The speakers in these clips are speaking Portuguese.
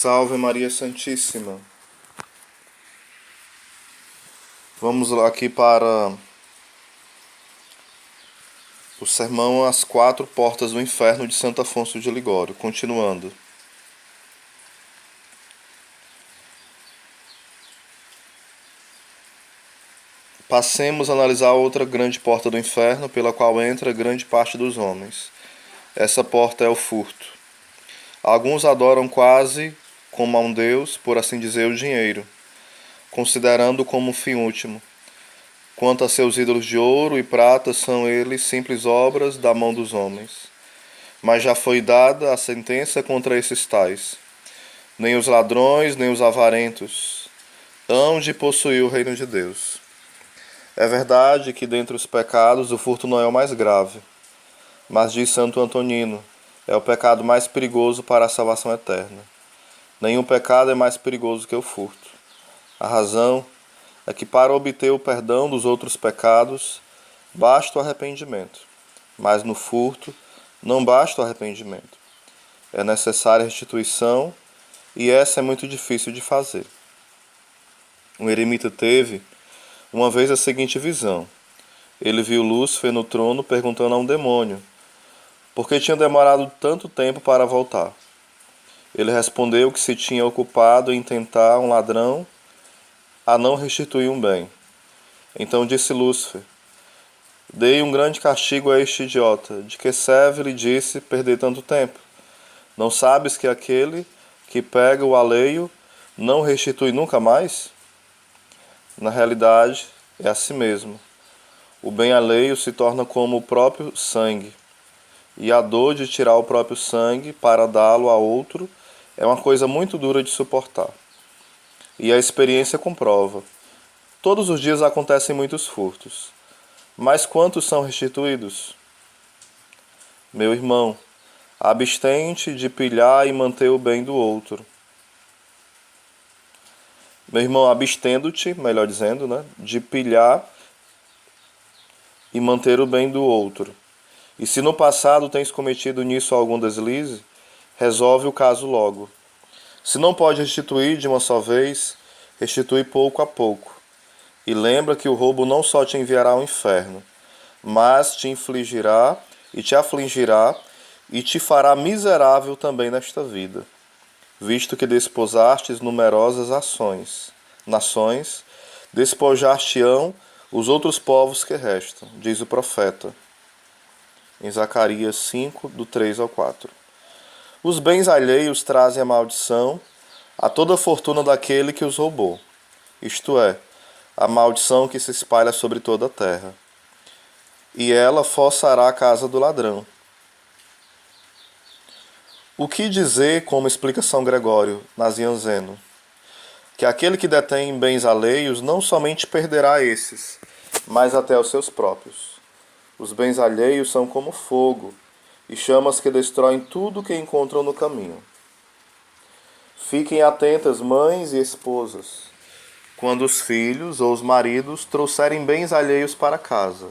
Salve Maria Santíssima. Vamos lá aqui para o sermão As Quatro Portas do Inferno de Santo Afonso de Ligório. Continuando. Passemos a analisar outra grande porta do inferno, pela qual entra grande parte dos homens. Essa porta é o furto. Alguns adoram quase como a um Deus, por assim dizer, o dinheiro, considerando-o como um fim último. Quanto a seus ídolos de ouro e prata, são eles simples obras da mão dos homens. Mas já foi dada a sentença contra esses tais. Nem os ladrões, nem os avarentos hão de possuir o reino de Deus. É verdade que dentre os pecados o furto não é o mais grave, mas diz Santo Antonino, é o pecado mais perigoso para a salvação eterna. Nenhum pecado é mais perigoso que o furto. A razão é que para obter o perdão dos outros pecados, basta o arrependimento. Mas no furto, não basta o arrependimento. É necessária a restituição, e essa é muito difícil de fazer. Um eremita teve, uma vez, a seguinte visão. Ele viu Lúcifer no trono perguntando a um demônio por que tinha demorado tanto tempo para voltar. Ele respondeu que se tinha ocupado em tentar um ladrão a não restituir um bem. Então disse Lúcifer: dei um grande castigo a este idiota. De que serve, lhe disse, perder tanto tempo? Não sabes que aquele que pega o alheio não restitui nunca mais? Na realidade, é assim mesmo. O bem alheio se torna como o próprio sangue. E a dor de tirar o próprio sangue para dá-lo a outro é uma coisa muito dura de suportar. E a experiência comprova. Todos os dias acontecem muitos furtos. Mas quantos são restituídos? Meu irmão, abstente de pilhar e manter o bem do outro. Meu irmão, abstendo-te, melhor dizendo, de pilhar e manter o bem do outro. E se no passado tens cometido nisso algum deslize, resolve o caso logo. Se não pode restituir de uma só vez, restitui pouco a pouco. E lembra que o roubo não só te enviará ao inferno, mas te infligirá e te afligirá e te fará miserável também nesta vida, visto que desposastes numerosas nações, despojar-te-ão os outros povos que restam, diz o profeta, em Zacarias 5, do 3 ao 4. Os bens alheios trazem a maldição a toda a fortuna daquele que os roubou, isto é, a maldição que se espalha sobre toda a terra. E ela forçará a casa do ladrão. O que dizer, como explica São Gregório Nazianzeno? Que aquele que detém bens alheios não somente perderá esses, mas até os seus próprios. Os bens alheios são como fogo, e chamas que destroem tudo que encontram no caminho. Fiquem atentas, mães e esposas, quando os filhos ou os maridos trouxerem bens alheios para casa.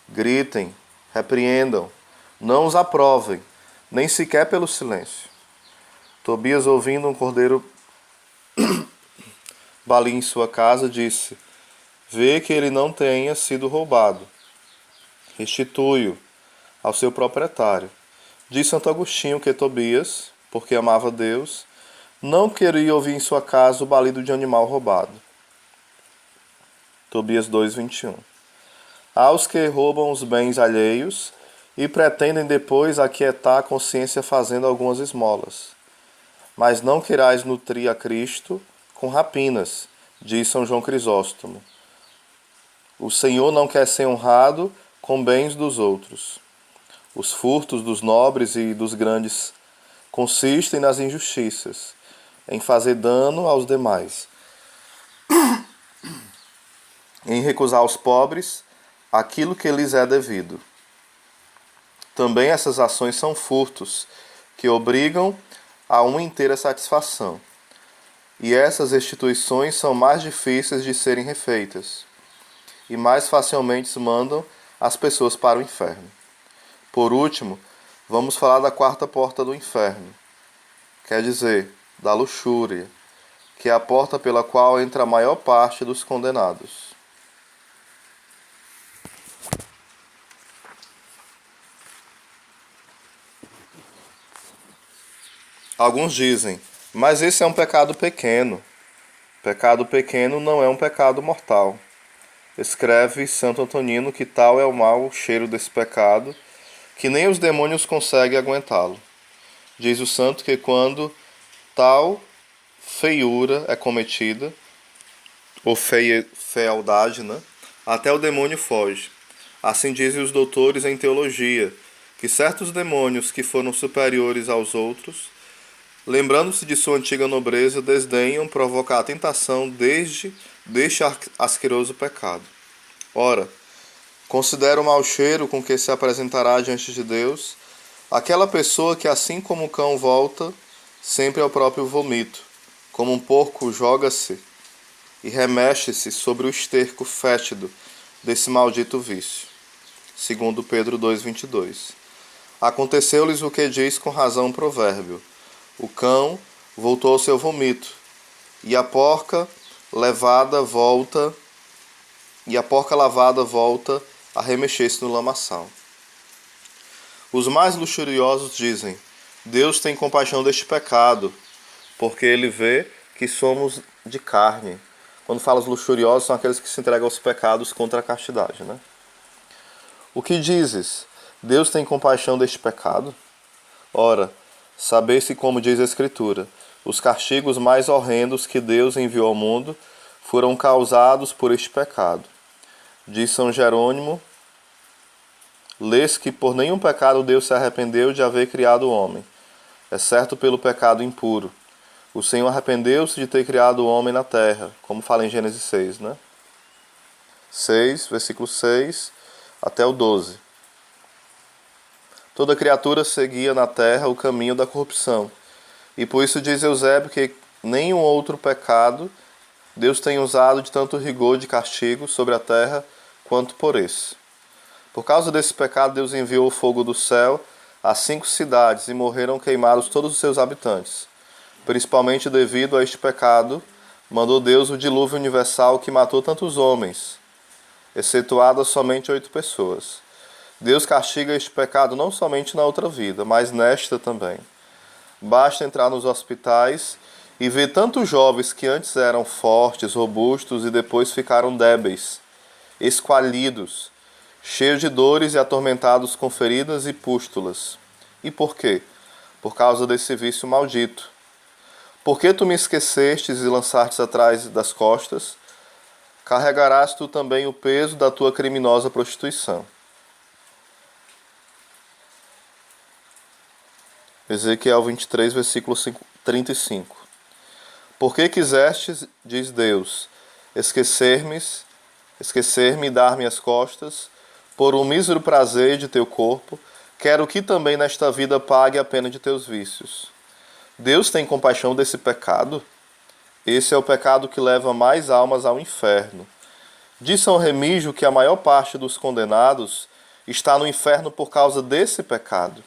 Gritem, repreendam, não os aprovem, nem sequer pelo silêncio. Tobias, ouvindo um cordeiro balir em sua casa, disse: vê que ele não tenha sido roubado. Restitui-o ao seu proprietário. Diz Santo Agostinho que Tobias, porque amava Deus, não queria ouvir em sua casa o balido de animal roubado. Tobias 2:21. Aos que roubam os bens alheios e pretendem depois aquietar a consciência fazendo algumas esmolas. Mas não queirais nutrir a Cristo com rapinas, diz São João Crisóstomo. O Senhor não quer ser honrado com bens dos outros. Os furtos dos nobres e dos grandes consistem nas injustiças, em fazer dano aos demais, em recusar aos pobres aquilo que lhes é devido. Também essas ações são furtos, que obrigam a uma inteira satisfação. E essas restituições são mais difíceis de serem refeitas, e mais facilmente mandam as pessoas para o inferno. Por último, vamos falar da quarta porta do inferno, quer dizer, da luxúria, que é a porta pela qual entra a maior parte dos condenados. Alguns dizem, mas esse é um pecado pequeno. Pecado pequeno não é um pecado mortal. Escreve Santo Antonino que tal é o mau cheiro desse pecado, que nem os demônios conseguem aguentá-lo. Diz o santo que quando tal feiura é cometida, ou fealdade, né? Até o demônio foge. Assim dizem os doutores em teologia, que certos demônios que foram superiores aos outros, lembrando-se de sua antiga nobreza, desdenham provocar a tentação deste asqueroso pecado. Ora, considera o mau cheiro com que se apresentará diante de Deus aquela pessoa que, assim como o cão volta sempre ao próprio vomito, como um porco joga-se e remexe-se sobre o esterco fétido desse maldito vício. Segundo Pedro 2,22. Aconteceu-lhes o que diz com razão o provérbio: o cão voltou ao seu vomito, e a porca lavada volta a remexer-se no lamaçal. Os mais luxuriosos dizem: Deus tem compaixão deste pecado, porque ele vê que somos de carne. Quando fala os luxuriosos, são aqueles que se entregam aos pecados contra a castidade, né? O que dizes? Deus tem compaixão deste pecado? Ora, saber-se como diz a Escritura, os castigos mais horrendos que Deus enviou ao mundo foram causados por este pecado. Diz São Jerônimo, lês que por nenhum pecado Deus se arrependeu de haver criado o homem, exceto pelo pecado impuro. O Senhor arrependeu-se de ter criado o homem na terra, como fala em Gênesis 6, né? 6, versículo 6 até o 12. Toda criatura seguia na terra o caminho da corrupção. E por isso diz Eusébio que nenhum outro pecado Deus tem usado de tanto rigor de castigo sobre a terra quanto por esse. Por causa desse pecado, Deus enviou o fogo do céu a 5 cidades e morreram queimados todos os seus habitantes. Principalmente devido a este pecado, mandou Deus o dilúvio universal que matou tantos homens, excetuadas somente 8 pessoas. Deus castiga este pecado não somente na outra vida, mas nesta também. Basta entrar nos hospitais e ver tantos jovens que antes eram fortes, robustos e depois ficaram débeis, esqualidos, cheios de dores e atormentados com feridas e pústulas. E por quê? Por causa desse vício maldito. Por que tu me esquecestes e lançastes atrás das costas? Carregarás tu também o peso da tua criminosa prostituição. Ezequiel 23, versículo 35. Por que quisestes, diz Deus, esquecer-me e dar-me as costas, por um mísero prazer de teu corpo, quero que também nesta vida pague a pena de teus vícios. Deus tem compaixão desse pecado? Esse é o pecado que leva mais almas ao inferno. Diz São Remígio que a maior parte dos condenados está no inferno por causa desse pecado.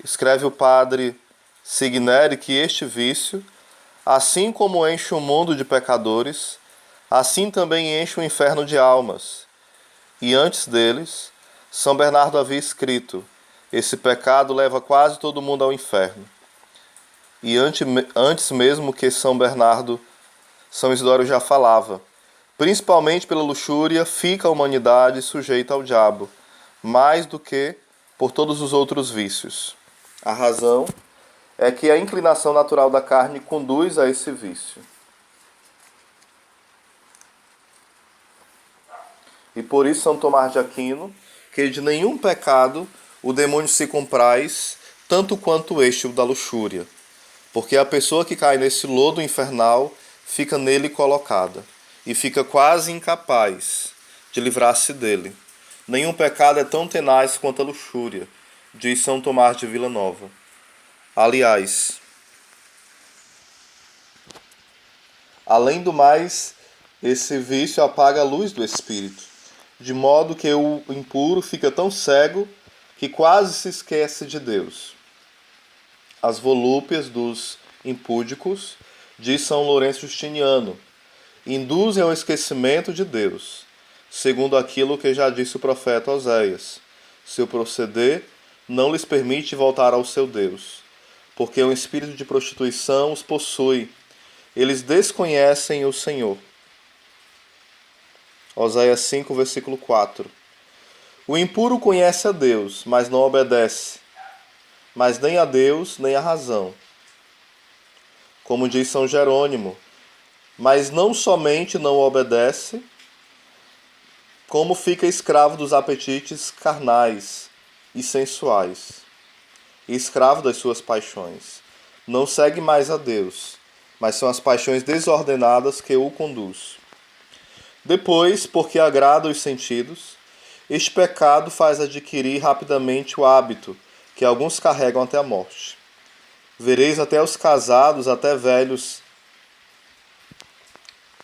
Escreve o padre Signeri que este vício, assim como enche o mundo de pecadores, assim também enche o inferno de almas. E antes deles, São Bernardo havia escrito: esse pecado leva quase todo mundo ao inferno. E antes mesmo que São Bernardo, São Isidoro já falava: principalmente pela luxúria fica a humanidade sujeita ao diabo, mais do que por todos os outros vícios. A razão é que a inclinação natural da carne conduz a esse vício. E por isso São Tomás de Aquino, que de nenhum pecado o demônio se compraz, tanto quanto este o da luxúria. Porque a pessoa que cai nesse lodo infernal fica nele colocada, e fica quase incapaz de livrar-se dele. Nenhum pecado é tão tenaz quanto a luxúria, diz São Tomás de Villanova. Aliás, além do mais, esse vício apaga a luz do espírito, de modo que o impuro fica tão cego que quase se esquece de Deus. As volúpias dos impúdicos, diz São Lourenço Justiniano, induzem ao esquecimento de Deus, segundo aquilo que já disse o profeta Oséias. Seu proceder não lhes permite voltar ao seu Deus, porque um espírito de prostituição os possui. Eles desconhecem o Senhor. Oséias 5, versículo 4. O impuro conhece a Deus, mas não obedece, mas nem a Deus, nem a razão. Como diz São Jerônimo, mas não somente não obedece, como fica escravo dos apetites carnais e sensuais, e escravo das suas paixões. Não segue mais a Deus, mas são as paixões desordenadas que o conduz. Depois, porque agrada os sentidos, este pecado faz adquirir rapidamente o hábito que alguns carregam até a morte. Vereis até os casados, até velhos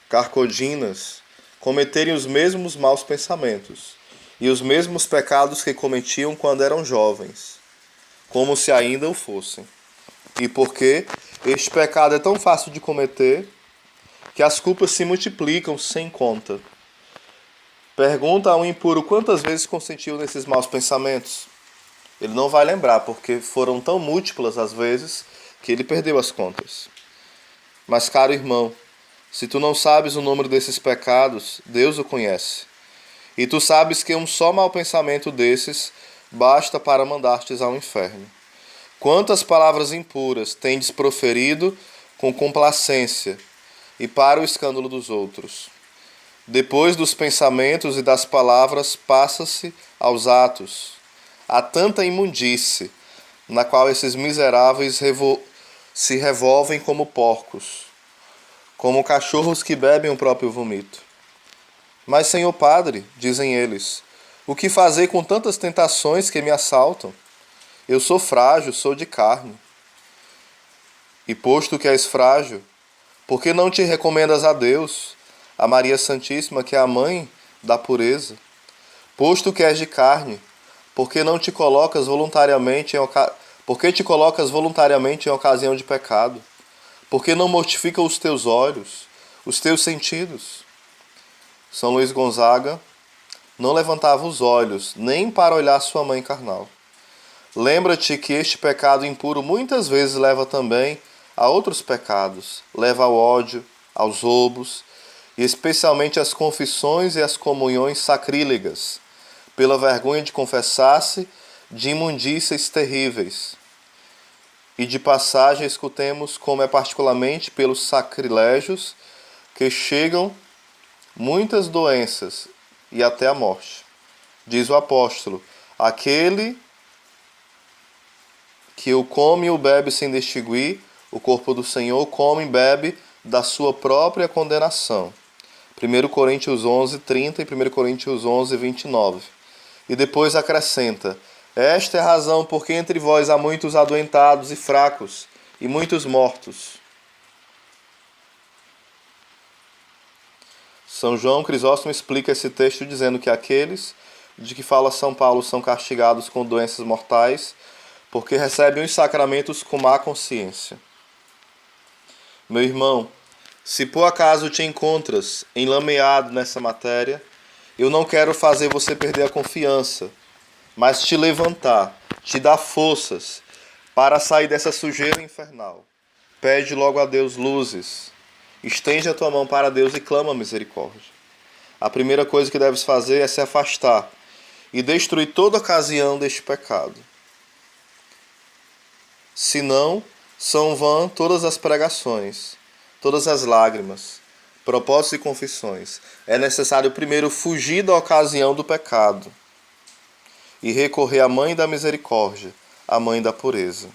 carcodinas, cometerem os mesmos maus pensamentos e os mesmos pecados que cometiam quando eram jovens, como se ainda o fossem. E porque este pecado é tão fácil de cometer, que as culpas se multiplicam sem conta. Pergunta a um impuro quantas vezes consentiu nesses maus pensamentos. Ele não vai lembrar, porque foram tão múltiplas as vezes que ele perdeu as contas. Mas, caro irmão, se tu não sabes o número desses pecados, Deus o conhece. E tu sabes que um só mau pensamento desses basta para mandar-te ao inferno. Quantas palavras impuras tendes proferido com complacência e para o escândalo dos outros? Depois dos pensamentos e das palavras passa-se aos atos. Há tanta imundície, na qual esses miseráveis se revolvem como porcos, como cachorros que bebem o próprio vomito. Mas, Senhor Padre, dizem eles, o que fazer com tantas tentações que me assaltam? Eu sou frágil, sou de carne. E posto que és frágil, por que não te recomendas a Deus, a Maria Santíssima, que é a mãe da pureza? Posto que és de carne, por que não te colocas voluntariamente em ocasião de pecado? Por que não mortificam os teus olhos, os teus sentidos? São Luís Gonzaga não levantava os olhos nem para olhar sua mãe carnal. Lembra-te que este pecado impuro muitas vezes leva também a outros pecados. Leva ao ódio, aos roubos, e especialmente às confissões e às comunhões sacrílegas, pela vergonha de confessar-se de imundícias terríveis. E de passagem escutemos como é particularmente pelos sacrilégios que chegam muitas doenças e até a morte. Diz o apóstolo, aquele que o come e o bebe sem distinguir o corpo do Senhor, come e bebe da sua própria condenação. 1 Coríntios 11, 30 e 1 Coríntios 11, 29. E depois acrescenta, esta é a razão porque entre vós há muitos adoentados e fracos, e muitos mortos. São João Crisóstomo explica esse texto dizendo que aqueles de que fala São Paulo são castigados com doenças mortais, porque recebem os sacramentos com má consciência. Meu irmão, se por acaso te encontras enlameado nessa matéria, eu não quero fazer você perder a confiança, mas te levantar, te dar forças para sair dessa sujeira infernal. Pede logo a Deus luzes. Estende a tua mão para Deus e clama misericórdia. A primeira coisa que deves fazer é se afastar e destruir toda ocasião deste pecado. Senão, são vãs todas as pregações, todas as lágrimas, propósitos e confissões. É necessário primeiro fugir da ocasião do pecado e recorrer à Mãe da Misericórdia, à Mãe da Pureza.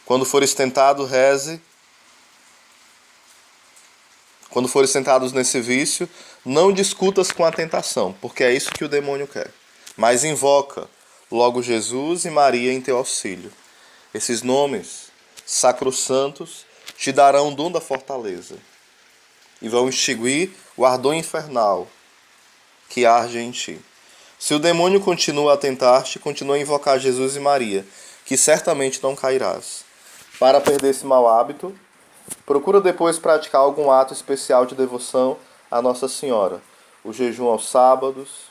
Quando fores tentado, reze. Quando fores tentados nesse vício, não discutas com a tentação, porque é isso que o demônio quer. Mas invoca logo Jesus e Maria em teu auxílio. Esses nomes sacrossantos te darão o dom da fortaleza e vão extinguir o ardor infernal que arde em ti. Se o demônio continua a tentar-te, continua a invocar Jesus e Maria, que certamente não cairás. Para perder esse mau hábito, procura depois praticar algum ato especial de devoção a Nossa Senhora. O jejum aos sábados,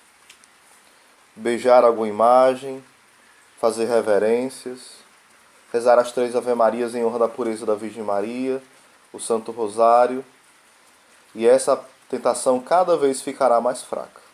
beijar alguma imagem, fazer reverências, rezar as 3 Ave-Marias em honra da pureza da Virgem Maria, o Santo Rosário, e essa tentação cada vez ficará mais fraca.